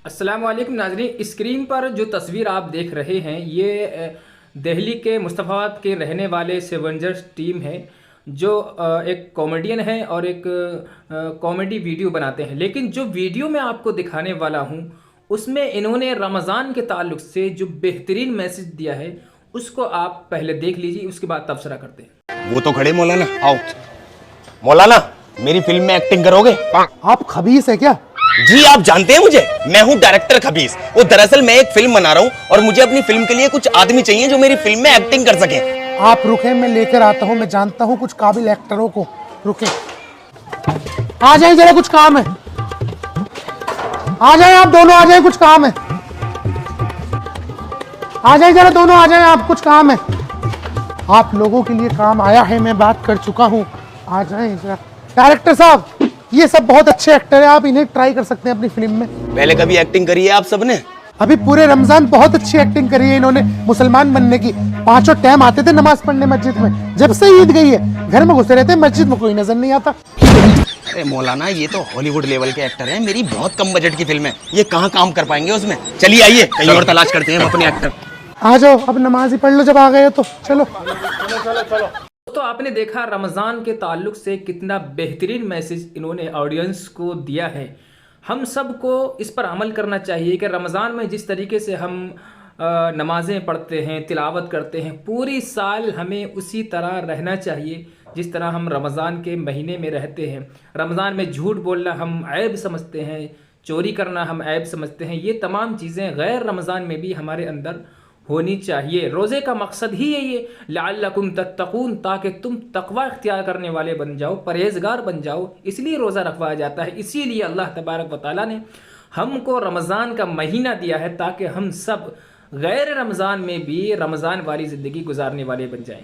अस्सलाम वालेकुम नाज़रीन, स्क्रीन पर जो तस्वीर आप देख रहे हैं ये दिल्ली के मुस्तफ़ाबाद के रहने वाले सेवेंजर्स टीम है जो एक कॉमेडियन है और एक कॉमेडी वीडियो बनाते हैं। लेकिन जो वीडियो मैं आपको दिखाने वाला हूँ उसमें इन्होंने रमज़ान के ताल्लुक़ से जो बेहतरीन मैसेज दिया है उसको आप पहले देख लीजिए, उसके बाद तबसरा करते हैं। वो तो खड़े मौलाना, आओ मौलाना, मेरी फिल्म में एक्टिंग करोगे? आप खबीस है क्या? जी आप जानते हैं मुझे, मैं हूँ डायरेक्टर खबीस। वो दरअसल मैं एक फिल्म बना रहा हूँ और मुझे अपनी फिल्म के लिए कुछ आदमी चाहिए जो मेरी फिल्म में एक्टिंग कर सके। आप रुके, मैं लेकर आता हूँ। मैं जानता हूँ कुछ काबिल एक्टरों को। रुके, आ जाए, जरा कुछ काम है। आ जाए, आप दोनों आ जाए, कुछ काम है। आ जाए जरा, दोनों आ जाए, आप कुछ काम है। आप लोगों के लिए काम आया है, मैं बात कर चुका हूँ। आ जाए जरा। डायरेक्टर साहब, ये सब बहुत अच्छे एक्टर हैं, आप इन्हें ट्राई कर सकते हैं अपनी फिल्म में। पहले कभी एक्टिंग करी है आप सबने? अभी पूरे रमजान बहुत अच्छी एक्टिंग करी है इन्होंने मुसलमान बनने की। पांचों टाइम आते थे नमाज पढ़ने मस्जिद में। जब से ईद गई है घर में घुसे रहते हैं, मस्जिद में कोई नजर नहीं आता। अरे मौलाना, ये तो हॉलीवुड लेवल के एक्टर हैं। मेरी बहुत कम बजट की फिल्म है, ये कहाँ काम कर पाएंगे उसमें। चलिए आइए, कहीं और तलाश करते हैं हम अपने एक्टर। आ जाओ, अब नमाज ही पढ़ लो, जब आ गए हो तो चलो। तो आपने देखा रमज़ान के ताल्लुक़ से कितना बेहतरीन मैसेज इन्होंने ऑडियंस को दिया है। हम सबको इस पर अमल करना चाहिए कि रमज़ान में जिस तरीके से हम नमाज़ें पढ़ते हैं, तिलावत करते हैं, पूरी साल हमें उसी तरह रहना चाहिए जिस तरह हम रमज़ान के महीने में रहते हैं। रमज़ान में झूठ बोलना हम ऐब समझते हैं, चोरी करना हम ऐब समझते हैं। ये तमाम चीज़ें गैर रमज़ान में भी हमारे अंदर होनी चाहिए। रोज़े का मकसद ही यही है, लअल्लकुम तत्तकून, ताकि तुम तकवा इख्तियार करने वाले बन जाओ, परहेजगार बन जाओ। इसलिए रोज़ा रखवाया जाता है। इसीलिए अल्लाह तबारक व तआला ने हमको रमज़ान का महीना दिया है ताकि हम सब गैर रमज़ान में भी रमज़ान वाली ज़िंदगी गुजारने वाले बन जाएं।